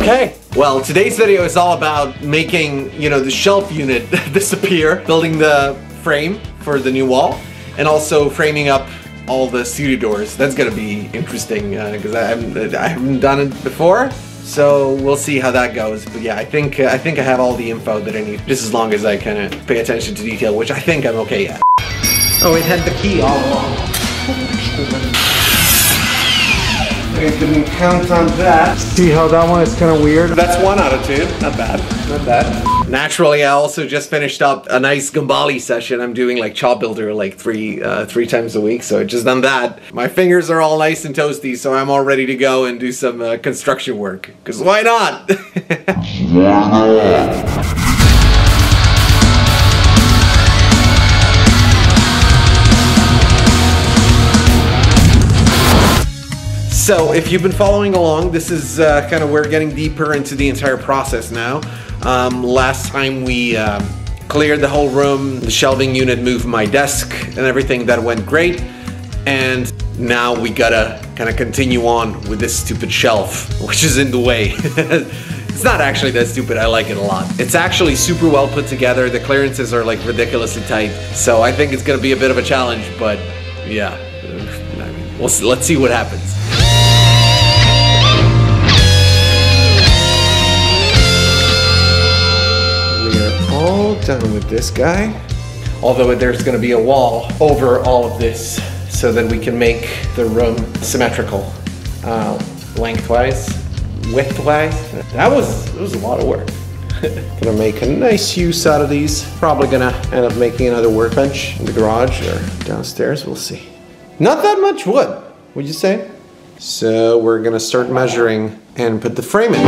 Okay, well, today's video is all about making, you know, the shelf unit disappear, building the frame for the new wall, and also framing up all the studio doors. That's gonna be interesting because I haven't done it before, so we'll see how that goes. But yeah, I think I have all the info that I need, just as long as I kind of pay attention to detail, which I think I'm okay at. Oh, it had the key all along. Okay, didn't count on that. See how that one is kind of weird? That's 1 out of 2. Not bad. Not bad. Naturally, I also just finished up a nice Gambali session. I'm doing like Chop Builder like three times a week, so I just done that. My fingers are all nice and toasty, so I'm all ready to go and do some construction work. Because why not? So, if you've been following along, this is kind of we're getting deeper into the entire process now. Last time we cleared the whole room, the shelving unit moved my desk and everything, that went great. And now we gotta kind of continue on with this stupid shelf, which is in the way. It's not actually that stupid, I like it a lot. It's actually super well put together, the clearances are like ridiculously tight. So I think it's gonna be a bit of a challenge, but yeah, I mean, let's see what happens. All done with this guy, although there's going to be a wall over all of this so that we can make the room symmetrical, lengthwise, widthwise. It was a lot of work. Gonna make a nice use out of these. Probably gonna end up making another workbench in the garage or downstairs, we'll see. Not that much wood, would you say? So we're gonna start measuring and put the frame in.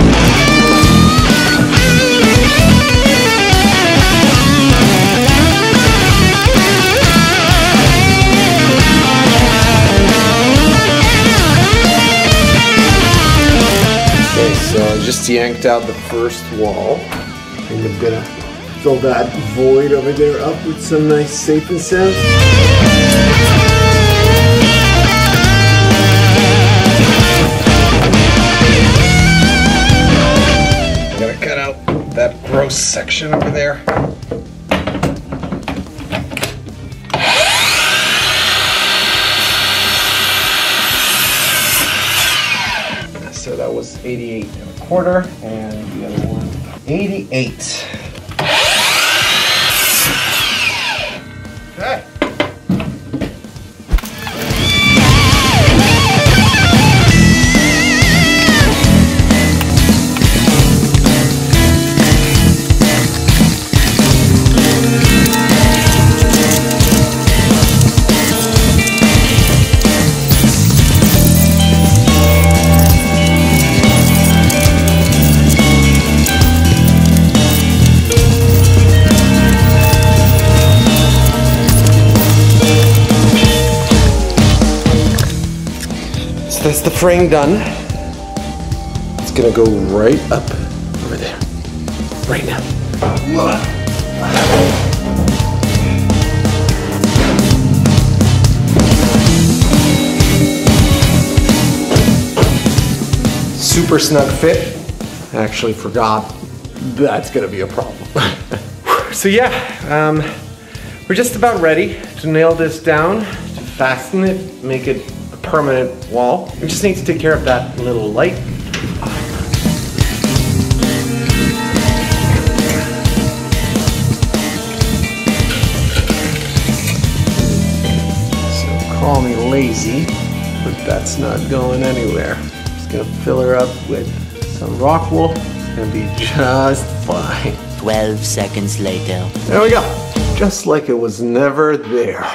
So I just yanked out the first wall, and I'm gonna fill that void over there up with some nice safe and sound. I'm gonna cut out that gross section over there. So that was 88.25, and the other one, 88. Okay. That's the frame done. It's gonna go right up over there, right now. Super snug fit. I actually forgot that's gonna be a problem. So yeah, we're just about ready to nail this down, to fasten it, make it permanent wall. We just need to take care of that little light. So call me lazy, but that's not going anywhere. Just gonna fill her up with some rock wool. It's gonna be just fine. 12 seconds later. There we go. Just like it was never there.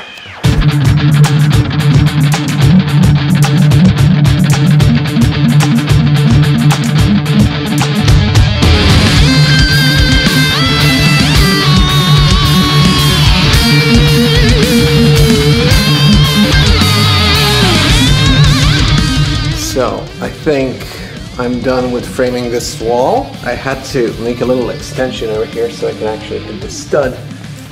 So, I think I'm done with framing this wall. I had to make a little extension over here so I can actually hit the stud.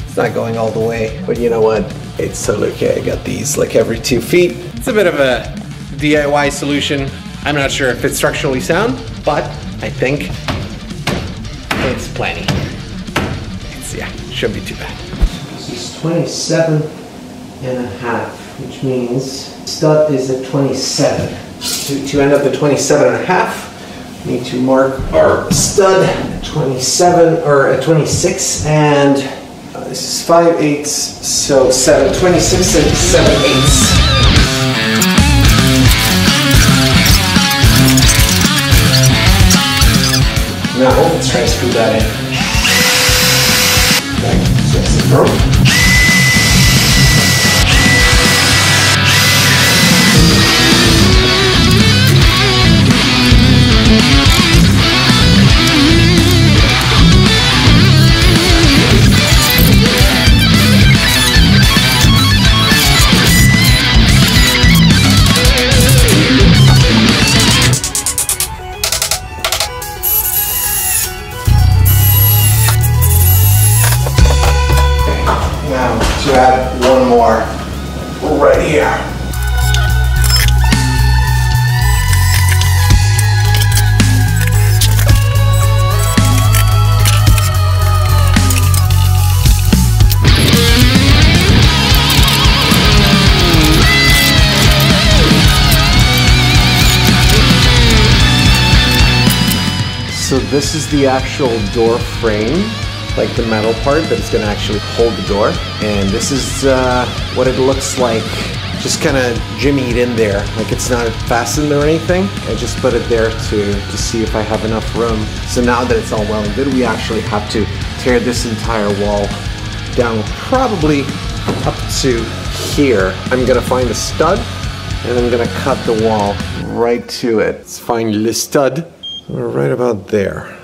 It's not going all the way, but you know what? It's totally okay. I got these like every 2 feet. It's a bit of a DIY solution. I'm not sure if it's structurally sound, but I think it's plenty. Yeah, shouldn't be too bad. This is 27 and a half, which means stud is at 27. To end up at 27 and a half, we need to mark our stud at 27 or at 26, and this is 5/8, so 26 and 7/8. Now let's try to screw that in. To add one more right here. So this is the actual door frame, like the metal part that's going to actually hold the door, and this is what it looks like, just kind of jimmied in there, like it's not fastened or anything. I just put it there to see if I have enough room. So now that it's all well and good, we actually have to tear this entire wall down, probably up to here. I'm gonna find a stud and I'm gonna cut the wall right to it. Let's find the stud right about there.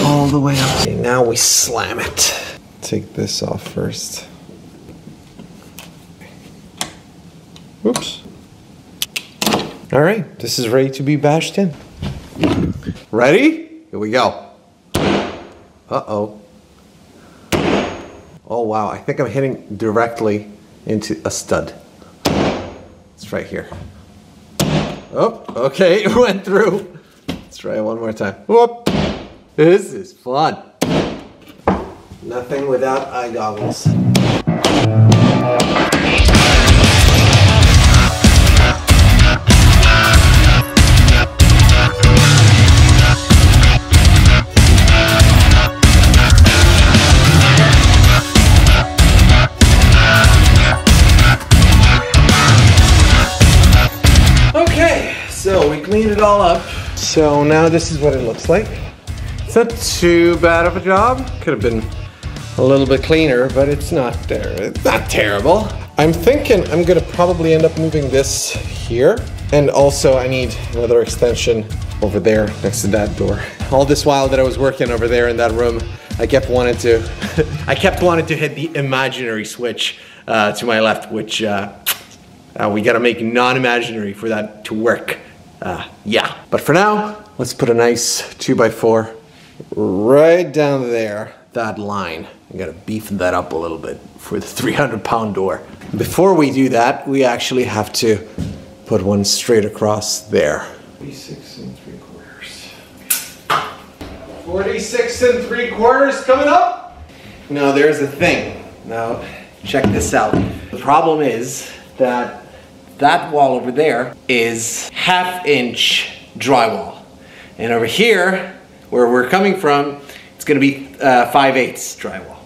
All the way up. Okay, now we slam it. Take this off first. Oops. All right, this is ready to be bashed in. Ready? Here we go. Uh-oh. Oh wow, I think I'm hitting directly into a stud. It's right here. Oh, okay, it went through. Let's try it one more time. Whoop. This is fun. Nothing without eye goggles. Okay, so we cleaned it all up. So now this is what it looks like. It's not too bad of a job. Could have been a little bit cleaner, but it's not there. It's not terrible. I'm thinking I'm gonna probably end up moving this here. And also I need another extension over there next to that door. All this while that I was working over there in that room, I kept wanting to hit the imaginary switch to my left, which we gotta make non-imaginary for that to work. Yeah, but for now, let's put a nice 2x4 right down there, that line. I gotta beef that up a little bit for the 300-pound door. Before we do that, we actually have to put one straight across there. 46 3/4. 46 3/4 coming up. Now there's a thing. Now check this out. The problem is that that wall over there is 1/2 inch drywall. And over here, where we're coming from, it's gonna be 5/8 drywall.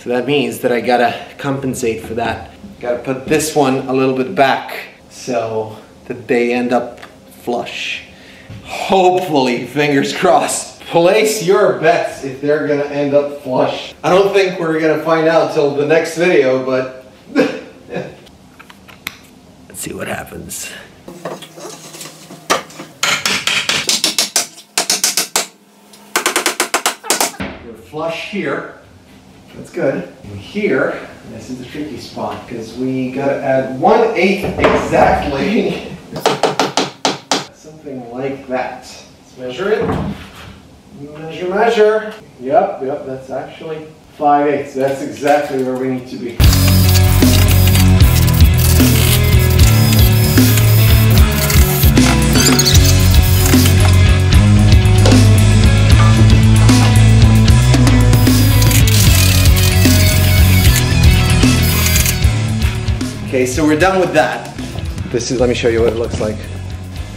So that means that I gotta compensate for that. Gotta put this one a little bit back so that they end up flush. Hopefully, fingers crossed. Place your bets if they're gonna end up flush. I don't think we're gonna find out till the next video, but let's see what happens. Flush here, that's good. And here, this is the tricky spot because we gotta add 1/8 exactly. Something like that. Let's measure it. Measure. Yep, that's actually 5/8. So that's exactly where we need to be. Okay, so we're done with that. This is, let me show you what it looks like.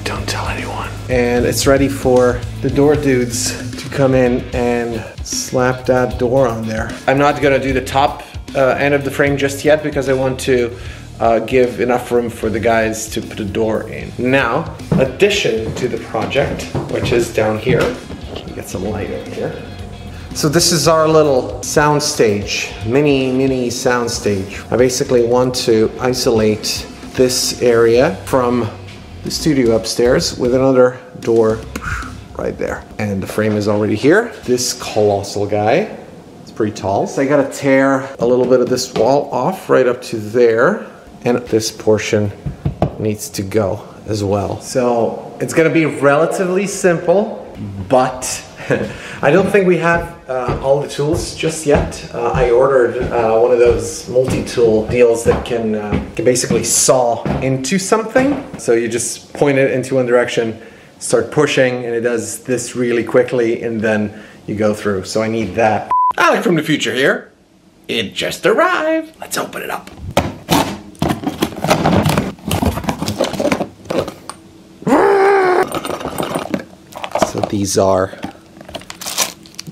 Don't tell anyone. And it's ready for the door dudes to come in and slap that door on there. I'm not gonna do the top end of the frame just yet because I want to give enough room for the guys to put a door in. Now, addition to the project, which is down here. Let me get some light over here. So this is our little sound stage, mini sound stage. I basically want to isolate this area from the studio upstairs with another door right there. And the frame is already here. This colossal guy, it's pretty tall. So I gotta tear a little bit of this wall off right up to there. And this portion needs to go as well. So it's gonna be relatively simple, but I don't think we have all the tools just yet. I ordered one of those multi-tool deals that can basically saw into something. So you just point it into one direction, start pushing, and it does this really quickly, and then you go through. So I need that. Alec from the future here. It just arrived. Let's open it up. So these are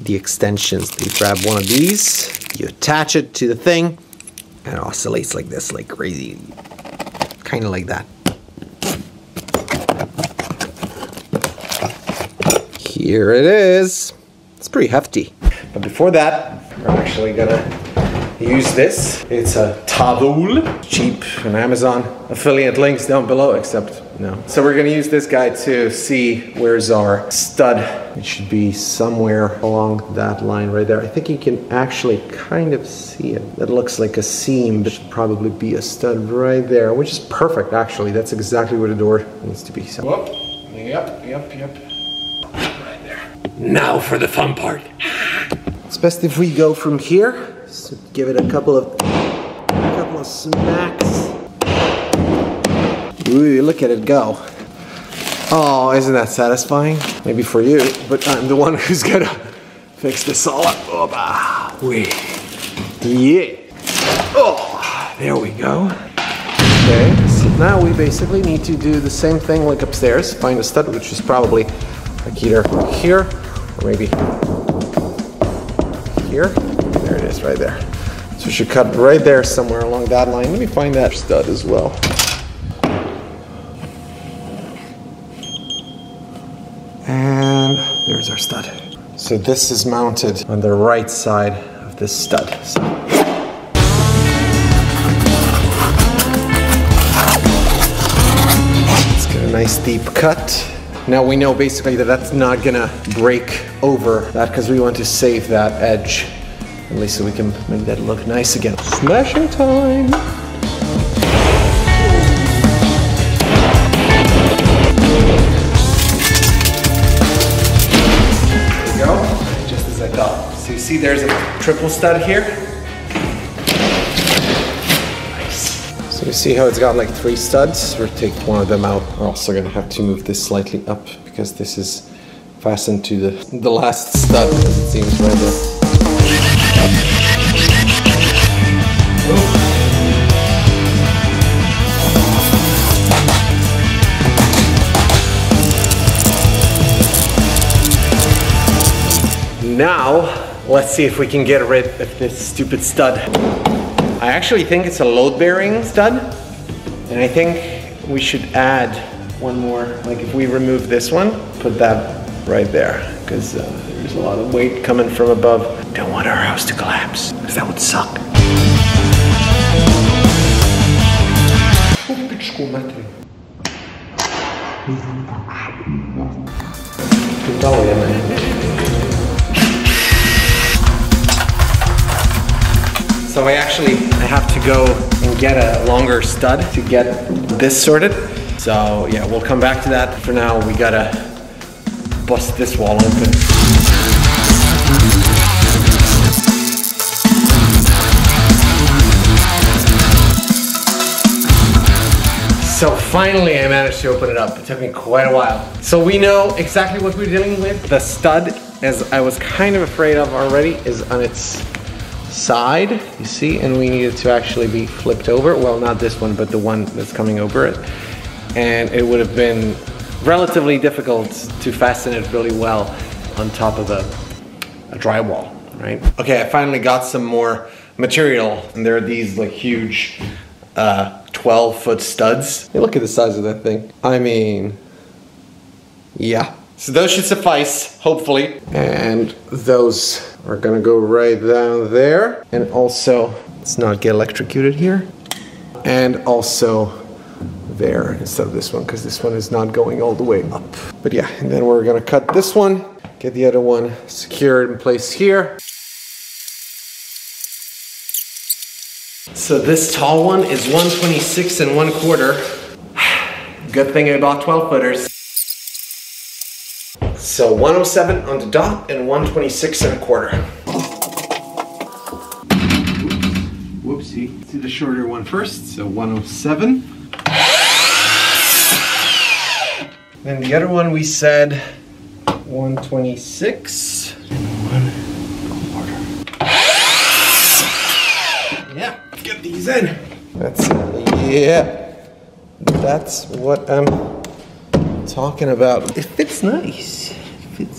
the extensions. You grab one of these, you attach it to the thing, and it oscillates like this, like crazy. Kind of like that. Here it is. It's pretty hefty. But before that, we're actually gonna use this. It's a tavoul, cheap, an Amazon affiliate, links down below, except no. So we're gonna use this guy to see where's our stud. It should be somewhere along that line right there. I think you can actually kind of see it. That looks like a seam. There should probably be a stud right there, which is perfect actually. That's exactly where the door needs to be. So. Whoop. Yep. Right there. Now for the fun part. It's best if we go from here. So give it a couple of smacks. Ooh, look at it go. Oh, isn't that satisfying? Maybe for you, but I'm the one who's gonna fix this all up. Opa. Yeah. Oh, there we go. Okay, so now we basically need to do the same thing like upstairs. Find a stud, which is probably like either here or maybe here. There it is, right there. So we should cut right there somewhere along that line. Let me find that stud as well. And there's our stud. So this is mounted on the right side of this stud. So. Let's get a nice deep cut. Now we know basically that that's not gonna break over that because we want to save that edge. At least so we can make that look nice again. Smashing time! Just as I thought. So you see there's a triple stud here. Nice. So you see how it's got like 3 studs? We'll take one of them out. We're also gonna have to move this slightly up because this is fastened to the last stud, as it seems right there. Now, let's see if we can get rid of this stupid stud. I actually think it's a load-bearing stud, and I think we should add one more. Like if we remove this one, put that right there, because there's a lot of weight coming from above. Don't want our house to collapse, because that would suck. So I have to go and get a longer stud to get this sorted. So yeah, we'll come back to that. For now, we gotta bust this wall open. So finally I managed to open it up. It took me quite a while. So we know exactly what we're dealing with. The stud, as I was kind of afraid of already, is on its side, you see, and we need it to actually be flipped over. Well, not this one, but the one that's coming over it. And it would have been relatively difficult to fasten it really well on top of a drywall, right? Okay, I finally got some more material, and there are these like huge 12-foot studs. Hey, look at the size of that thing. I mean, yeah. So those should suffice, hopefully. And those are gonna go right down there. And also, let's not get electrocuted here. And also there instead of this one, because this one is not going all the way up. But yeah, and then we're gonna cut this one, get the other one secured in place here. So this tall one is 126 1/4. Good thing I bought 12-footers. So 107 on the dot and 126 1/4. Whoopsie. Let's do the shorter one first. So 107. Then the other one we said 126 and 1/4. Yeah, get these in. That's that's what I'm talking about. It fits nice. It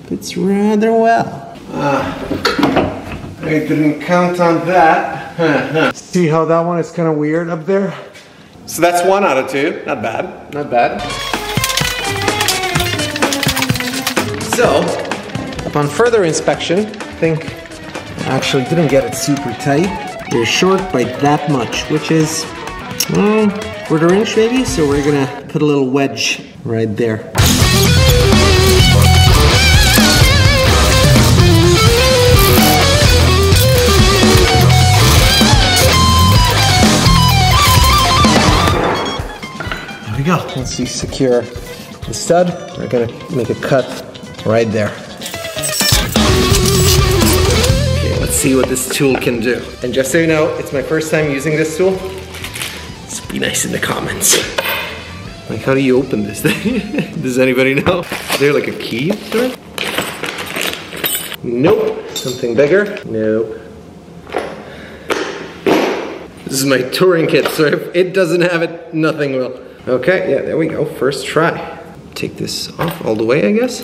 fits rather well. I didn't count on that. See how that one is kind of weird up there? So that's 1 out of 2. Not bad. Not bad. So, upon further inspection, I think I actually didn't get it super tight. They're short by that much, which is 1/4 inch maybe. So we're gonna put a little wedge right there. There we go. Once we secure the stud, we're gonna make a cut right there. Okay, let's see what this tool can do. And just so you know, it's my first time using this tool. Just be nice in the comments. Like, how do you open this thing? Does anybody know? Is there like a key to it? Nope. Something bigger? Nope. This is my touring kit, so if it doesn't have it, nothing will. Okay, yeah, there we go. First try. Take this off all the way, I guess.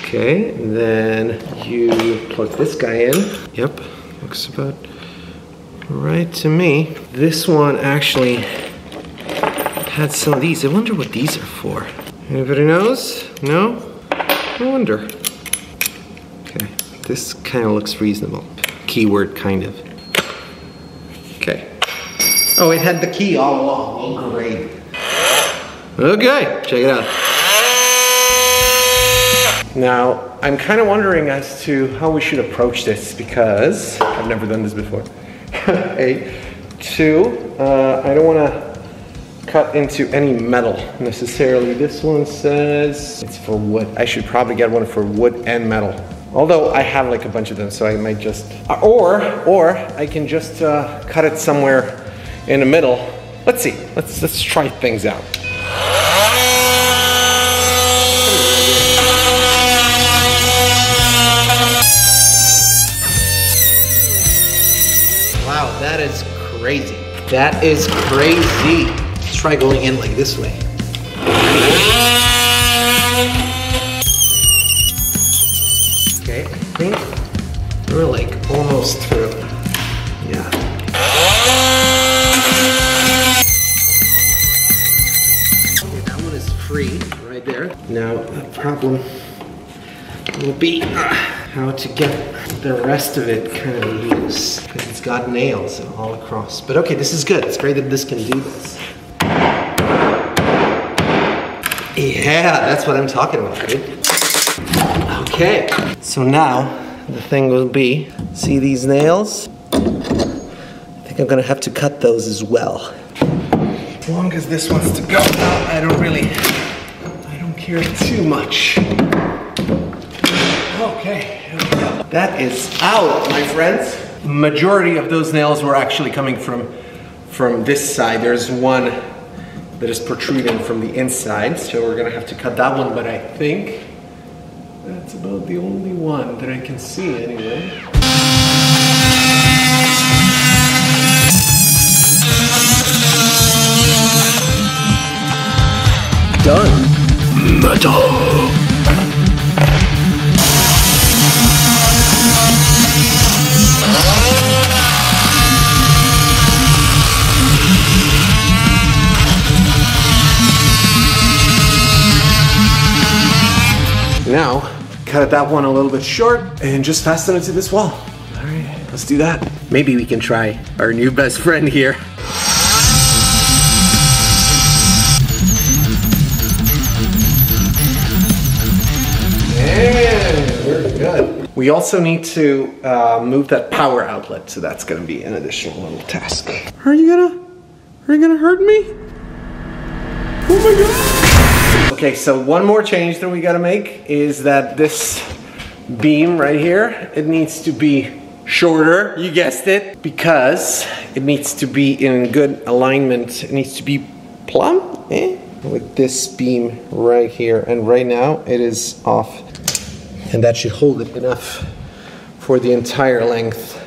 Okay, and then you plug this guy in. Yep, looks about right to me. This one actually had some of these. I wonder what these are for. Anybody knows? No? I wonder. Okay, this kind of looks reasonable. Keyword, kind of. Okay. Oh, it had the key all along. Oh, great. Okay, check it out. Now, I'm kind of wondering as to how we should approach this because I've never done this before. Two, I don't want to cut into any metal necessarily. This one says it's for wood. I should probably get one for wood and metal. Although I have like a bunch of them, so I might just, or I can just cut it somewhere in the middle. Let's see, let's try things out. Wow, that is crazy. That is crazy. Let's try going in like this way. Okay, I think we're like almost through. Yeah. Okay, that one is free right there. Now the problem will be how to get the rest of it kind of loose. Because it's got nails all across. But okay, this is good. It's great that this can do this. Yeah, that's what I'm talking about, dude. Okay, so now the thing will be, see these nails? I think I'm gonna have to cut those as well. As long as this wants to go out, I don't care too much. Okay, here we go. That is out, my friends. Majority of those nails were actually coming from this side. There's one that is protruding from the inside, so we're gonna have to cut that one, but I think that's about the only one that I can see anyway. done. Metal. Now, cut that one a little bit short and just fasten it to this wall. All right, let's do that. Maybe we can try our new best friend here. Yeah, we're good. We also need to move that power outlet, so that's gonna be an additional little task. Are you gonna hurt me? Oh my God! Okay, so one more change that we gotta make is that this beam right here, it needs to be shorter, you guessed it, because it needs to be in good alignment. It needs to be plumb with this beam right here. And right now it is off. And that should hold it enough for the entire length.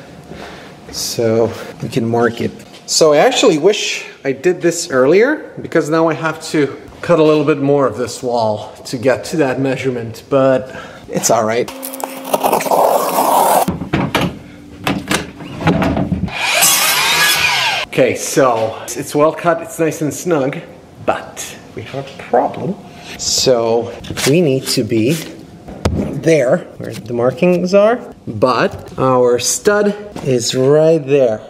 So we can mark it. So I actually wish I did this earlier, because now I have to cut a little bit more of this wall to get to that measurement, but it's all right. Okay, so it's well cut, it's nice and snug, but we have a problem. So we need to be there where the markings are, but our stud is right there.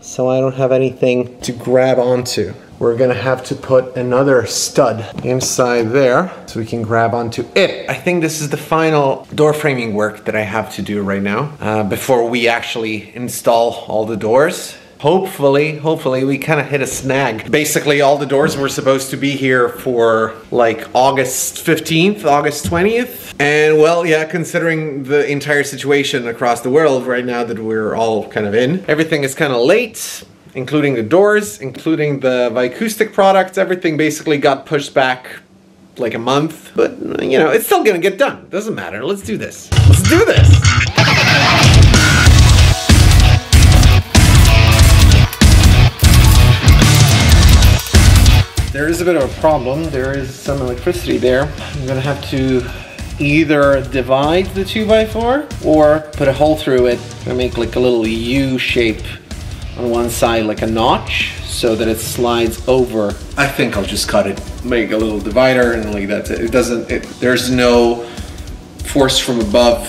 So I don't have anything to grab onto. We're gonna have to put another stud inside there so we can grab onto it. I think this is the final door framing work that I have to do right now before we actually install all the doors. Hopefully we kind of hit a snag. Basically all the doors were supposed to be here for like August 15th, August 20th. And well, yeah, considering the entire situation across the world right now that we're all kind of in, everything is kind of late. Including the doors, including the acoustic products, everything basically got pushed back like a month. But, you know, it's still gonna get done. Doesn't matter. Let's do this. Let's do this! There is a bit of a problem. There is some electricity there. I'm gonna have to either divide the 2x4 or put a hole through it and make like a little U shape on one side, like a notch, so that it slides over. I think I'll just cut it, make a little divider, and like that's it. There's no force from above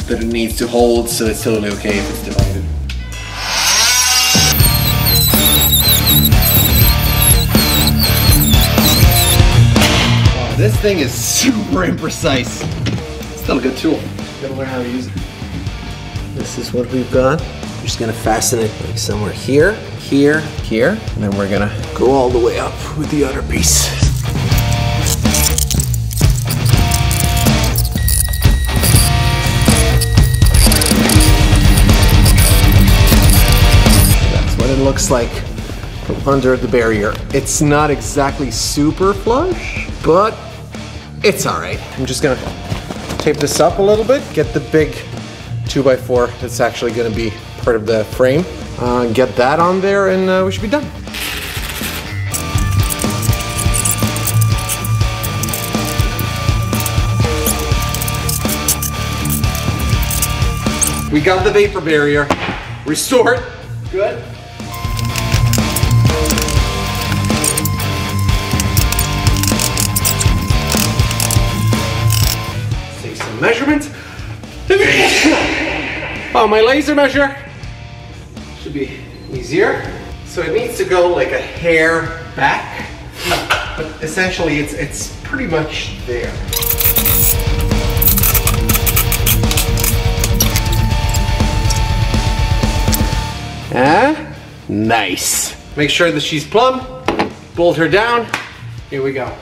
that it needs to hold, so it's totally okay if it's divided. Wow, this thing is super imprecise. It's still a good tool. Gotta learn how to use it. This is what we've got. We're just gonna fasten it like somewhere here, here, here, and then we're gonna go all the way up with the other piece. That's what it looks like from under the barrier. It's not exactly super flush, but it's all right. I'm just gonna tape this up a little bit, get the big 2x4 that's actually gonna be part of the frame. Get that on there and we should be done. We got the vapor barrier restored. Good. Take some measurements. Oh, my laser measure should be easier. So it needs to go like a hair back, but essentially it's pretty much there. Nice. Make sure that she's plumb, bolt her down. Here we go.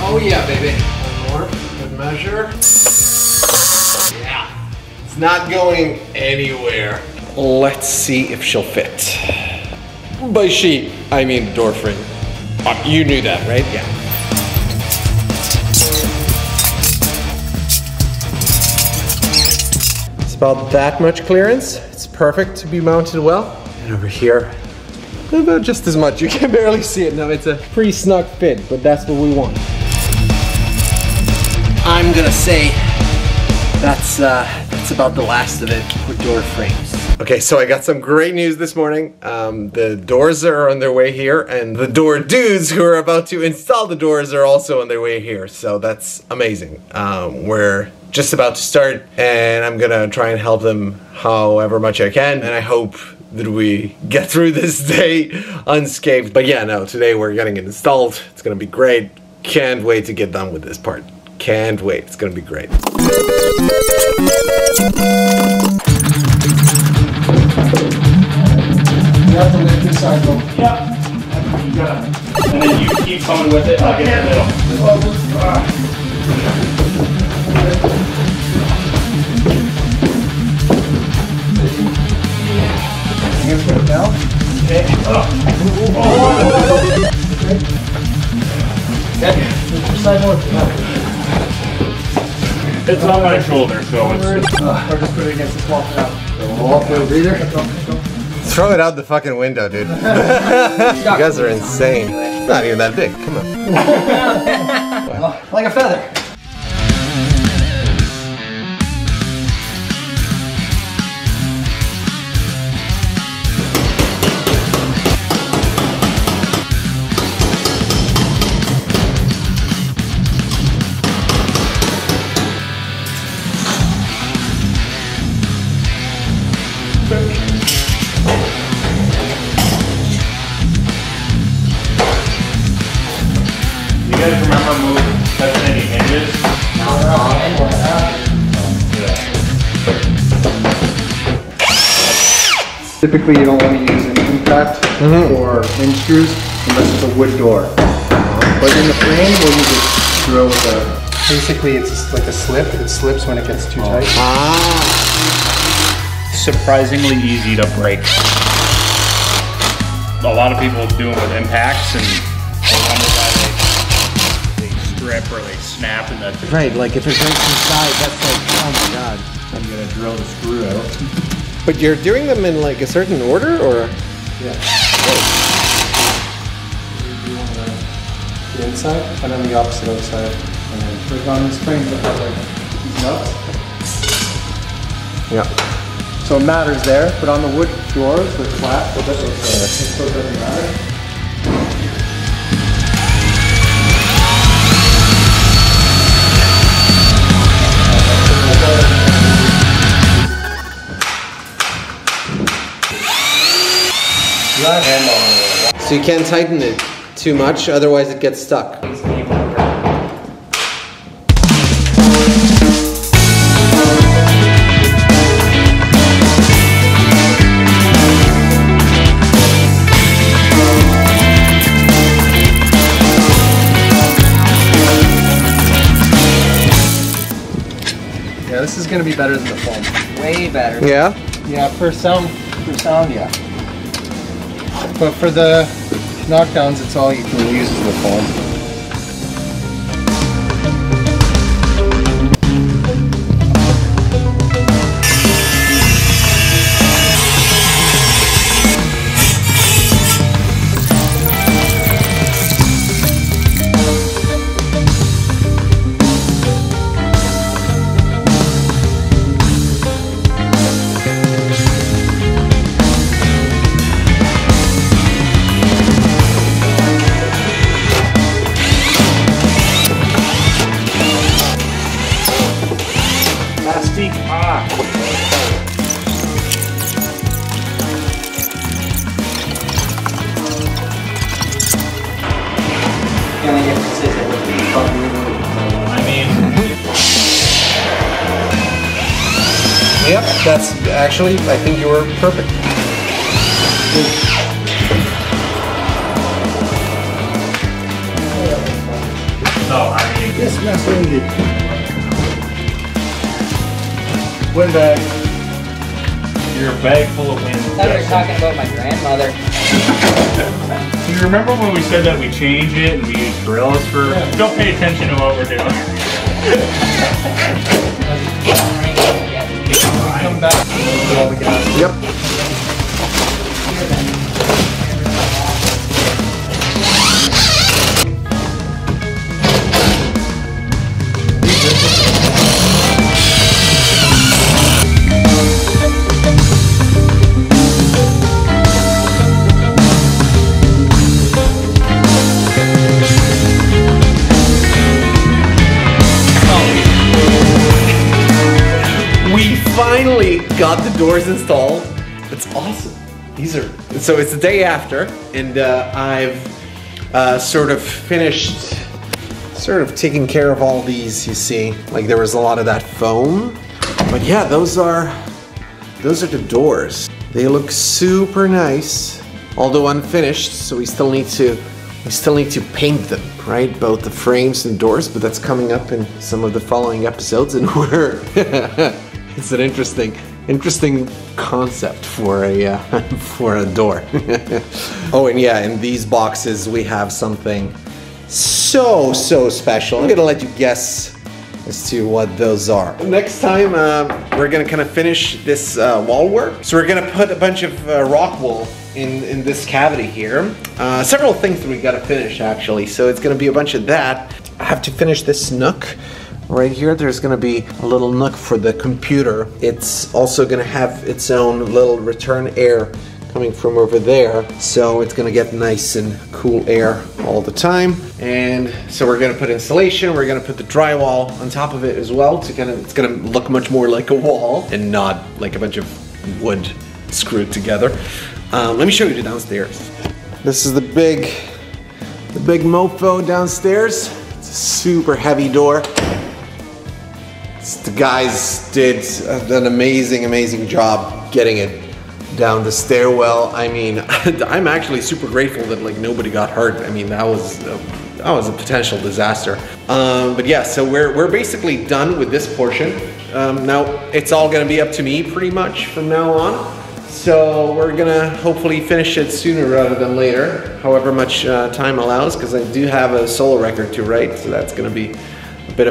Oh yeah, baby. One more, good measure. Yeah, it's not going anywhere. Let's see if she'll fit. By she, I mean door frame. You knew that, right? Yeah. about that much clearance. It's perfect to be mounted well. And over here, about just as much. You can barely see it now. It's a pretty snug fit, but that's what we want. I'm gonna say that's about the last of it with door frames. Okay, so I got some great news this morning. The doors are on their way here, and the door dudes who are about to install the doors are also on their way here. So that's amazing. We're just about to start, and I'm gonna try and help them however much I can, and I hope that we get through this day unscathed. But yeah, no, today we're getting it installed. It's gonna be great. Can't wait to get done with this part. Can't wait. It's gonna be great. You have to lift this side though. Yeah. You got it. And then you keep coming with it. I'll get in the middle. You gonna put it down? Okay. Okay. Lift your side more. It's on my shoulder, so it's. Or just put it against the wall now. Walk with a breather. Throw it out the fucking window, dude. You guys are insane. It's not even that big. Come on. Like a feather. You guys remember touching any hinges? Typically you don't want to use an impact or hinge screws unless it's a wood door. But in the frame we'll use a drill with a... Basically it's like a slip. It slips when it gets too tight. Surprisingly easy to break. A lot of people do them with impacts and they wonder why they strip or they snap and that's Right, like if it breaks inside, that's like, oh my god. I'm gonna drill the screw out. But you're doing them in like a certain order, or? Yeah. You want the inside and then the opposite outside. And then put it on these frames that have like these nuts. Yeah. So it matters there, but on the wood doors, they're flat, so it still doesn't matter. So you can't tighten it too much, otherwise it gets stuck. Yeah, this is gonna be better than the foam. Way better. Yeah? Yeah, for sound, yeah. But for the knockdowns, it's all you can use is the foam. Yep, that's actually, I think you were perfect. No, I mean, Yes, master. Wind bag. you're a bag full of wind. I thought you were talking about my grandmother. Do you remember when we said that we change it and we use drills for... Don't pay attention to what we're doing. Come back. Put all the gas. Yep. Finally got the doors installed. It's awesome. These are, so it's the day after, and I've sort of finished taking care of all these, you see. Like there was a lot of that foam. But yeah, those are the doors. They look super nice, although unfinished, so we still need to paint them, right? Both the frames and doors, but that's coming up in some of the following episodes, and we're it's an interesting concept for a for a door. Oh, and yeah, in these boxes we have something so special. I'm gonna let you guess as to what those are. Next time we're gonna kind of finish this wall work. So we're gonna put a bunch of rock wool in this cavity here. Several things that we gotta finish actually. So it's gonna be a bunch of that. I have to finish this nook. Right here, there's gonna be a little nook for the computer. It's also gonna have its own little return air coming from over there. So it's gonna get nice and cool air all the time. And so we're gonna put insulation, we're gonna put the drywall on top of it as well to it's gonna look much more like a wall and not like a bunch of wood screwed together. Let me show you the downstairs. This is the big mofo downstairs. It's a super heavy door. The guys did an amazing job getting it down the stairwell. I mean, I'm actually super grateful that like nobody got hurt. I mean, that was a potential disaster. But yeah, so we're basically done with this portion. Now it's all gonna be up to me pretty much from now on. So we're gonna hopefully finish it sooner rather than later, however much time allows, because I do have a solo record to write, so that's gonna be a bit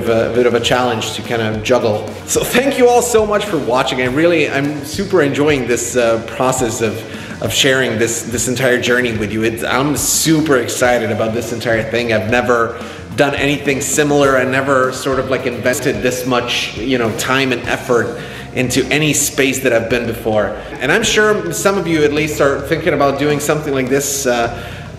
of a challenge to kind of juggle. So thank you all so much for watching. I'm super enjoying this process of sharing this entire journey with you. I'm super excited about this entire thing. I've never done anything similar. I never sort of like invested this much, you know, time and effort into any space that I've been before. And I'm sure some of you at least are thinking about doing something like this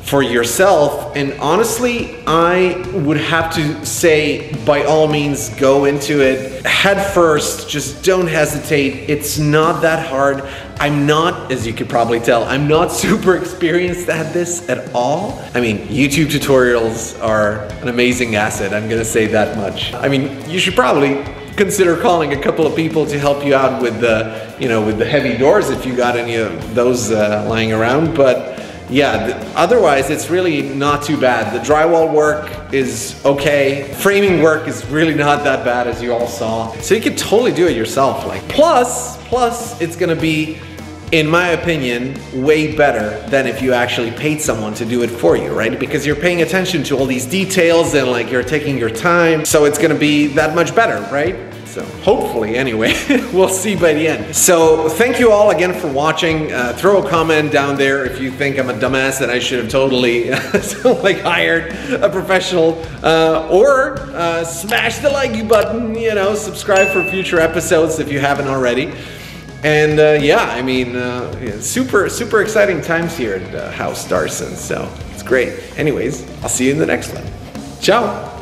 for yourself, and honestly, I would have to say, by all means, go into it head first. Just don't hesitate. It's not that hard. I'm not, as you could probably tell, I'm not super experienced at this at all. I mean, YouTube tutorials are an amazing asset. I'm gonna say that much. I mean, you should probably consider calling a couple of people to help you out with the, you know, with the heavy doors if you got any of those lying around. But yeah, otherwise it's really not too bad. The drywall work is okay. Framing work is really not that bad, as you all saw. So you could totally do it yourself. Like, plus it's gonna be, in my opinion, way better than if you actually paid someone to do it for you, right? Because you're paying attention to all these details and like you're taking your time. So it's gonna be that much better, right? So hopefully, anyway, we'll see by the end. So thank you all again for watching. Throw a comment down there if you think I'm a dumbass that I should have totally like hired a professional, or smash the like button, you know, subscribe for future episodes if you haven't already. And yeah, I mean, super exciting times here at House Darson, so it's great. Anyways, I'll see you in the next one. Ciao.